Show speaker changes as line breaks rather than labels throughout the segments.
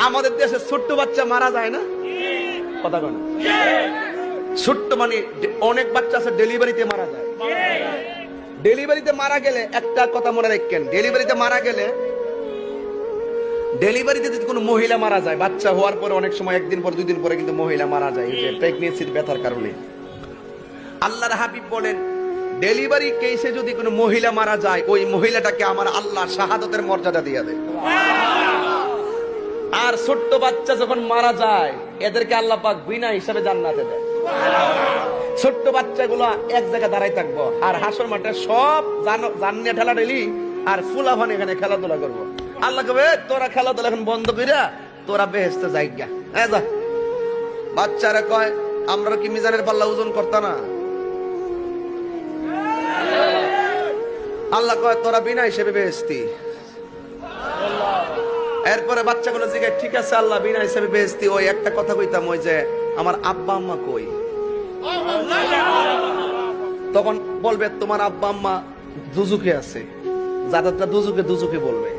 আমাদের দেশে ছোট্ট বাচ্চা মারা যায় না, কথা বলে ছোট্ট মানে অনেক বাচ্চা আছে ডেলিভারিতে মারা যায়। ডেলিভারিতে মারা গেলে একটা কথা মনে রাখেন, ডেলিভারিতে মারা গেলে, ডেলিভারিতে যদি কোনো মহিলা মারা যায়, বাচ্চা হওয়ার পরে অনেক সময় একদিন পর 2 দিন পরে কিন্তু মহিলা মারা যায়, এই যে প্রেগন্যান্সির ব্যথার কারণে। আল্লাহর হাবিব বলেন, ডেলিভারি কেসে যদি কোনো মহিলা মারা যায়, ওই মহিলাটাকে আমার আল্লাহ শাহাদাতের মর্যাদা দিয়ে দেয়। আর ছোট্ট বাচ্চা যখন মারা যায়, এদেরকে আল্লাহ পাক বিনা হিসাবে জান্নাতে দেয়। ছোট্ট বাচ্চাগুলো এক জায়গায় দাঁড়াই থাকবো, আর হাসর মাঠে সব জান্নে ঠেলা ঠেলি, আর ফুলাফান এখানে খেলাধুলা করবো। আল্লাহ কবে, তোরা খেলাধুলা এখন বন্ধ কইরা তোরা বেহেশতে যাই গা। যা বাচ্চারা কয়, আমরা কি মিজানের পাল্লা ওজন করতাম না? আল্লাহ কয়, তোরা বিনা হিসেবে বেহেশতি। এরপরে বাচ্চাগুলো জিজ্ঞাসা, ঠিক আছে আল্লাহ বিনা হিসেবে বেহেশতি, ওই একটা কথা কইতাম, ওই যে আমার আব্বা আম্মা কই? তখন বলবে, তোমার আব্বা আম্মা দুজুকে আছে, যাদেরটা দুজুকে বলবে।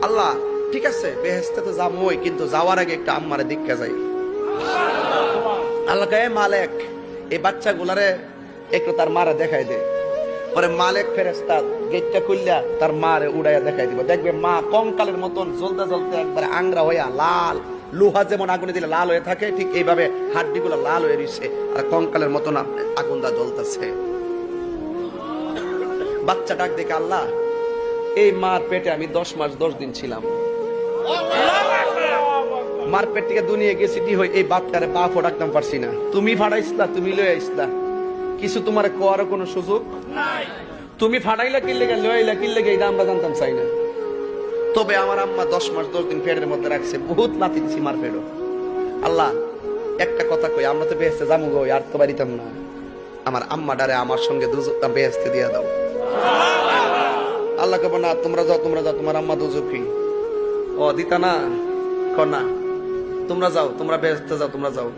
আল্লাহ ঠিক আছে বেহেশতে তো যাবোই, কিন্তু যাওয়ার আগে একটা আম্মারে দীক্ষা যাই। আল্লাহ কয়, মালিক এই বাচ্চাগুলারে একটু তার মারে দেখাই দে। পরে মালিক ফেরেশতা গেটটা খুললা তার মারে উড়াইয়া দেখাই দিব। দেখবে মা কঙ্কালের মতন জ্বলতে জ্বলতে একবারে আংরা হইয়া লাল, লোহা যেমন আগুনে দিলে লাল হয়ে থাকে, ঠিক এইভাবে হাড্ডিগুলো লাল হয়ে রইছে, আর কঙ্কালের মতন আগুনটা জ্বলতেছে। বাচ্চা ডাক দেখে, আল্লাহ এই মার পেটে আমি 10 মাস 10 দিন ছিলাম, মার পেট থেকে দুনিয়া গেছি, এই বাপটারে পা ফোটাকতাম পারছি না, তুমি ফাড়াইছিলা, তুমি লয়ে আইসলা, কিছু তোমার কোয়ারও কোনো সুযোগ নাই, তুমি ফাড়াইলা কিনলে গে লইলা কিনলে গে, এটা আমরা জানতাম চাই না। তবে আমার আম্মা 10 মাস 10 দিন পেটের মধ্যে রাখছে, বহুত নাতি দিছি মার পেটও। আল্লাহ একটা কথা কই, আমরা তো বেহেশতে যাবো গো, আর তো বাড়িতাম না, আমার আম্মা ডারে আমার সঙ্গে দুজকটা বেহেশতে দিয়া দাও। আল্লাহ কব, না তোমরা যাও, তোমরা যাও, তোমার আম্মা দুজকি। ও দিতা না, না তোমরা যাও, তোমরা বেহেশতে যাও, তোমরা যাও।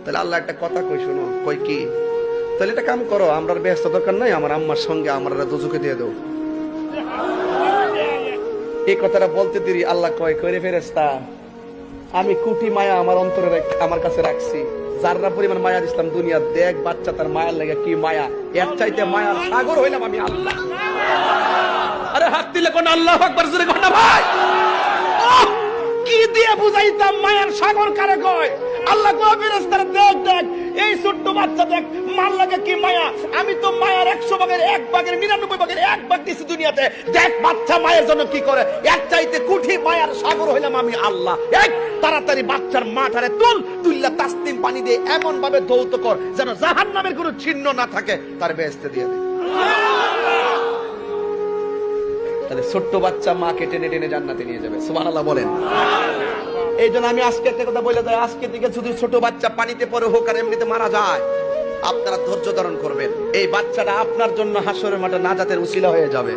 তাহলে আল্লাহ একটা কথা কই, শোনো। কই কি? তাহলে এটা কাম করো, আমরা বেহেশত দরকার নাই, আমার আম্মার সঙ্গে আমরা দুজকে দিয়ে দাও। এই কথাটা বলতে দেরি আল্লাহ কয়, কইরে ফেরেশতা, আমি কোটি মায়া আমার অন্তরে আমার কাছে রাখছি, যারা পরিমাণ মায়া দিছিলাম দুনিয়া, দেখ বাচ্চা তার মায়ার লাগে কি মায়া, এর চাইতে মায়ার সাগর হইলাম আমি আল্লাহ। আরে হাত দিলে কোন আল্লাহু আকবার জোরে কোন না ভাই, কি দিয়ে বুঝাইতাম মায়ার সাগর কারে কয়? আল্লাহ কয়, ফেরেশতারা দেখ দেখ এই ছোট্ট বাচ্চা দেখ মার লাগে কি মায়া, আমি তো মায়ার 100 ভাগের 1 ভাগের 99 ভাগের 1 ভাগ দিছি দুনিয়াতে, দেখ বাচ্চা মায়ের জন্য কি করে, এক চাইতে কোটি মায়ার সাগর হইলাম আমি আল্লাহ। এক তাড়াতাড়ি বাচ্চার মাথারে তুললা তাসনিম পানি দিয়ে এমন ভাবে ধৌত কর যেন জাহান্নামের কোনো চিহ্ন না থাকে, তার বেহেশতে দিয়ে দে। তাহলে ছোট্ট বাচ্চা মাকে টেনে টেনে জান্নাতে নিয়ে যাবে, সুবহানাল্লাহ বলেন। এই জন্য আমি আজকে একটা কথা বলে দেয়, আজকে থেকে যদি ছোট বাচ্চা পানিতে পড়ে হোক আর এমনিতে মারা যায়, আপনারা ধৈর্য ধারণ করবেন, এই বাচ্চাটা আপনার জন্য হাসরের মাঠে নাজাতের উসিলা হয়ে যাবে।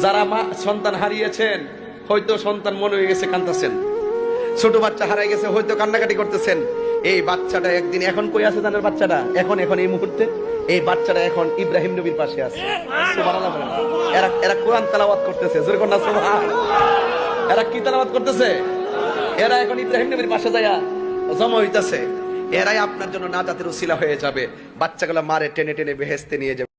যারা মা সন্তান হারিয়েছেন, হয়তো সন্তান মনে হয়ে গেছে কাঁদতেছেন, ছোট বাচ্চা হারাই গেছে হয়তো কান্নাকাটি করতেছেন, এই বাচ্চাটা একদিন এখন কই আছে জানেন? বাচ্চাটা এখন এই মুহূর্তে এই বাচ্চাটা এখন ইব্রাহিম নবীর পাশে আছে, সুবহানাল্লাহ। এরা কোরআন তেলাওয়াত করতেছে, জোরে কোন না সুবহানাল্লাহ। এরা কি তেলাওয়াত করতেছে? এরা এখন ইব্রাহিম নবীর পাশে যায়া জমা হইতাছে, এরাই আপনার জন্য নাজাতের উসিলা হয়ে যাবে। বাচ্চাগুলো মারে টেনে টেনে বেহেশতে নিয়ে যাবে।